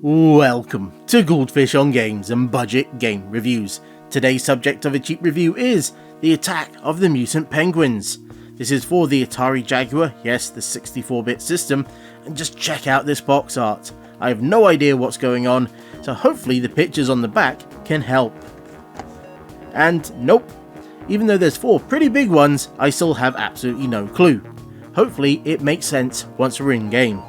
Welcome to Goldfish on Games and Budget Game Reviews. Today's subject of a cheap review is the attack of the mutant penguins. This is for the Atari Jaguar, yes, the 64-bit system, and just check out this box art. I have no idea what's going on, so hopefully the pictures on the back can help. And nope, even though there's 4 pretty big ones, I still have absolutely no clue. Hopefully it makes sense once we're in game.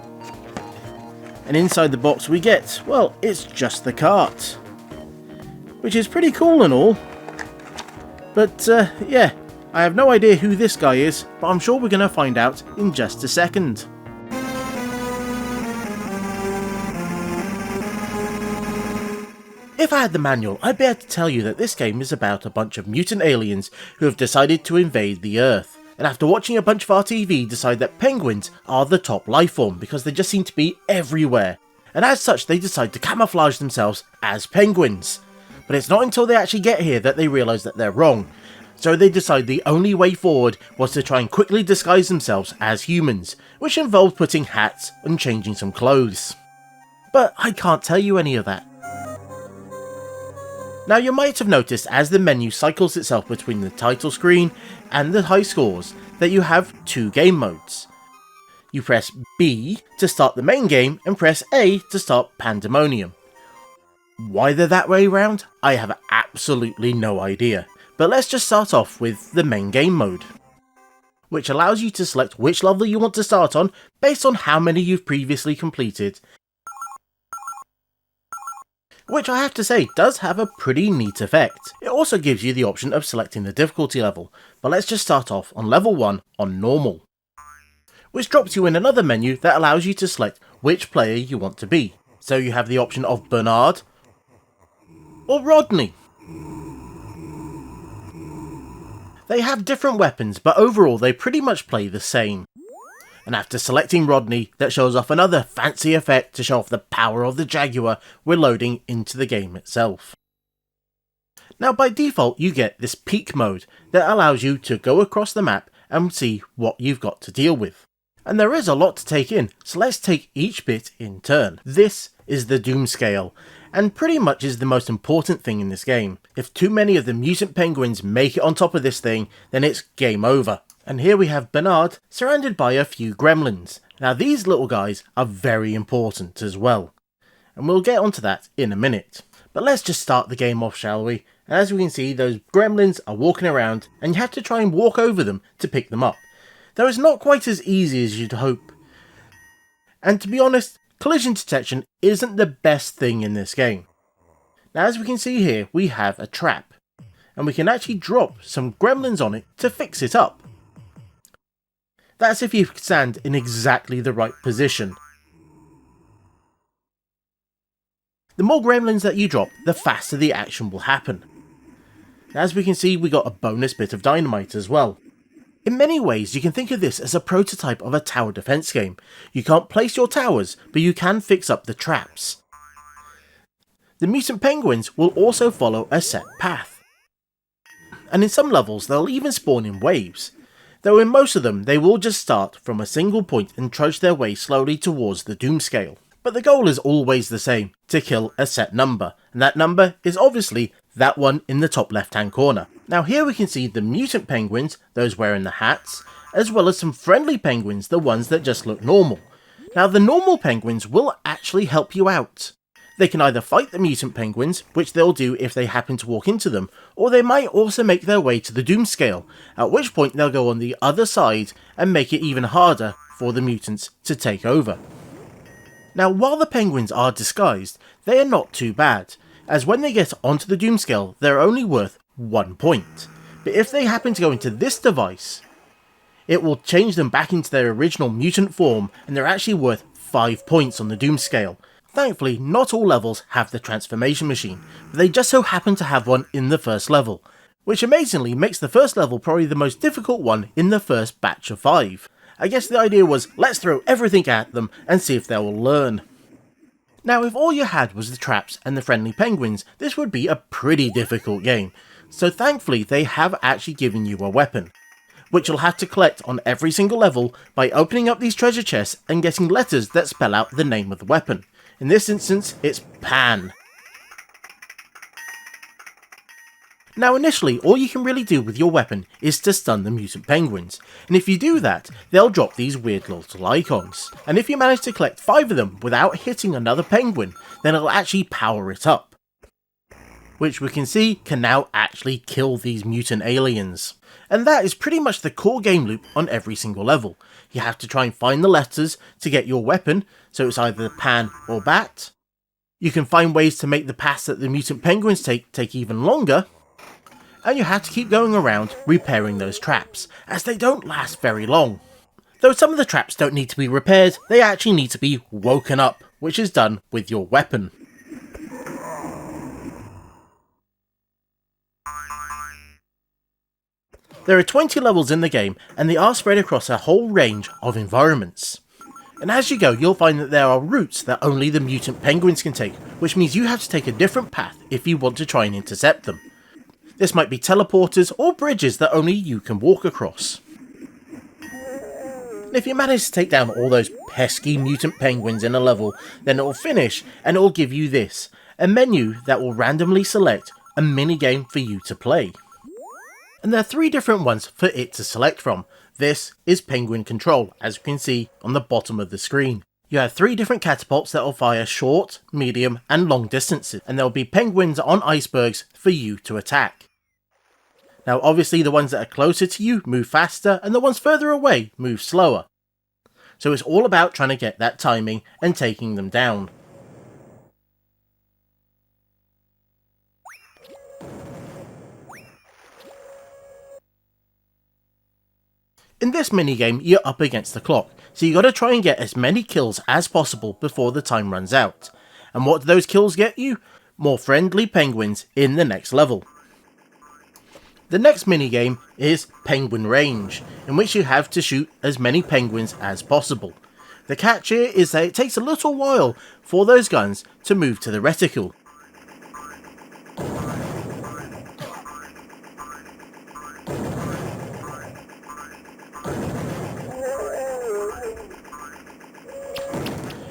And inside the box we get, well, it's just the cart. Which is pretty cool and all. But yeah, I have no idea who this guy is, but I'm sure we're going to find out in just a second. If I had the manual, I'd be able to tell you that this game is about a bunch of mutant aliens who have decided to invade the Earth. And after watching a bunch of our TV, decide that penguins are the top life form because they just seem to be everywhere. And as such, they decide to camouflage themselves as penguins. But it's not until they actually get here that they realise that they're wrong. So they decide the only way forward was to try and quickly disguise themselves as humans, which involved putting hats and changing some clothes. But I can't tell you any of that. Now you might have noticed as the menu cycles itself between the title screen and the high scores that you have 2 game modes. You press B to start the main game and press A to start Pandemonium. Why they're that way round, I have absolutely no idea, but let's just start off with the main game mode, which allows you to select which level you want to start on based on how many you've previously completed. Which I have to say does have a pretty neat effect. It also gives you the option of selecting the difficulty level, but let's just start off on level 1 on normal. Which drops you in another menu that allows you to select which player you want to be. So you have the option of Bernard or Rodney. They have different weapons, but overall they pretty much play the same. And after selecting Rodney, that shows off another fancy effect to show off the power of the Jaguar, we're loading into the game itself. Now by default you get this peek mode that allows you to go across the map and see what you've got to deal with. And there is a lot to take in, so let's take each bit in turn. This is the Doom Scale, and pretty much is the most important thing in this game. If too many of the mutant penguins make it on top of this thing, then it's game over. And here we have Bernard surrounded by a few gremlins. Now these little guys are very important as well, and we'll get onto that in a minute. But let's just start the game off, shall we? And as we can see, those gremlins are walking around and you have to try and walk over them to pick them up. Though it's not quite as easy as you'd hope. And to be honest, collision detection isn't the best thing in this game. Now as we can see here, we have a trap, and we can actually drop some gremlins on it to fix it up. That's if you stand in exactly the right position. The more gremlins that you drop, the faster the action will happen. As we can see, we got a bonus bit of dynamite as well. In many ways, you can think of this as a prototype of a tower defense game. You can't place your towers, but you can fix up the traps. The mutant penguins will also follow a set path. And in some levels, they'll even spawn in waves. Though in most of them, they will just start from a single point and trudge their way slowly towards the Doom Scale. But the goal is always the same, to kill a set number, and that number is obviously that one in the top left hand corner. Now here we can see the mutant penguins, those wearing the hats, as well as some friendly penguins, the ones that just look normal. Now the normal penguins will actually help you out. They can either fight the mutant penguins, which they'll do if they happen to walk into them, or they might also make their way to the Doom Scale, at which point they'll go on the other side and make it even harder for the mutants to take over. Now while the penguins are disguised, they are not too bad, as when they get onto the Doom Scale they're only worth 1 point. But if they happen to go into this device, it will change them back into their original mutant form and they're actually worth 5 points on the Doom Scale. Thankfully, not all levels have the transformation machine, but they just so happen to have one in the first level, which amazingly makes the first level probably the most difficult one in the first batch of 5. I guess the idea was, let's throw everything at them and see if they will learn. Now if all you had was the traps and the friendly penguins, this would be a pretty difficult game, so thankfully they have actually given you a weapon, which you'll have to collect on every single level by opening up these treasure chests and getting letters that spell out the name of the weapon. In this instance, it's Pan. Now initially, all you can really do with your weapon is to stun the mutant penguins, and if you do that, they'll drop these weird little icons, and if you manage to collect 5 of them without hitting another penguin, then it'll actually power it up, which we can see can now actually kill these mutant aliens. And that is pretty much the core game loop on every single level. You have to try and find the letters to get your weapon, so it's either Pan or Bat. You can find ways to make the paths that the mutant penguins take even longer, and you have to keep going around repairing those traps, as they don't last very long. Though some of the traps don't need to be repaired, they actually need to be woken up, which is done with your weapon. There are 20 levels in the game, and they are spread across a whole range of environments. And as you go, you'll find that there are routes that only the mutant penguins can take, which means you have to take a different path if you want to try and intercept them. This might be teleporters or bridges that only you can walk across. And if you manage to take down all those pesky mutant penguins in a level, then it will finish and it will give you this, a menu that will randomly select a minigame for you to play. And there are 3 different ones for it to select from. This is Penguin Control, as you can see on the bottom of the screen. You have 3 different catapults that will fire short, medium and long distances, and there will be penguins on icebergs for you to attack. Now obviously the ones that are closer to you move faster, and the ones further away move slower. So it's all about trying to get that timing and taking them down. In this minigame, you're up against the clock, so you gotta try and get as many kills as possible before the time runs out. And what do those kills get you? More friendly penguins in the next level. The next minigame is Penguin Range, in which you have to shoot as many penguins as possible. The catch here is that it takes a little while for those guns to move to the reticle.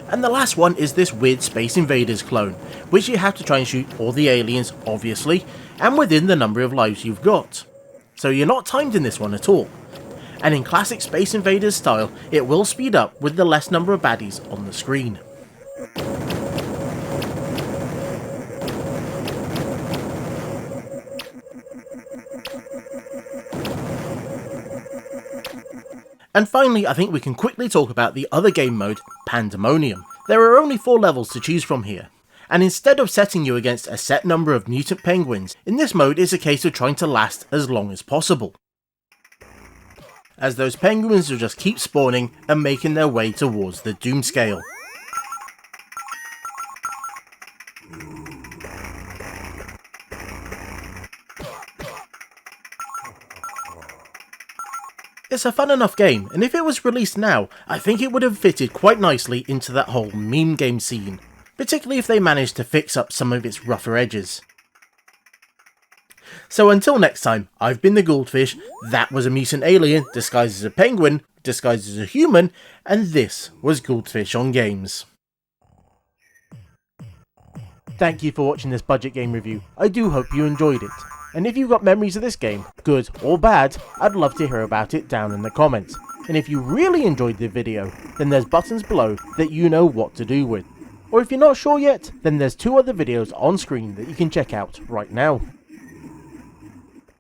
And the last one is this weird Space Invaders clone, which you have to try and shoot all the aliens, obviously, and within the number of lives you've got. So you're not timed in this one at all. And in classic Space Invaders style, it will speed up with the less number of baddies on the screen. And finally, I think we can quickly talk about the other game mode, Pandemonium. There are only 4 levels to choose from here, and instead of setting you against a set number of mutant penguins, in this mode it's a case of trying to last as long as possible, as those penguins will just keep spawning and making their way towards the doom scale. It's a fun enough game, and if it was released now, I think it would have fitted quite nicely into that whole meme game scene, particularly if they managed to fix up some of its rougher edges. So until next time, I've been the Goldfish, that was a mutant alien disguised as a penguin, disguised as a human, and this was Goldfish on Games. Thank you for watching this budget game review. I do hope you enjoyed it. And if you've got memories of this game, good or bad, I'd love to hear about it down in the comments. And if you really enjoyed the video, then there's buttons below that you know what to do with. Or if you're not sure yet, then there's 2 other videos on screen that you can check out right now.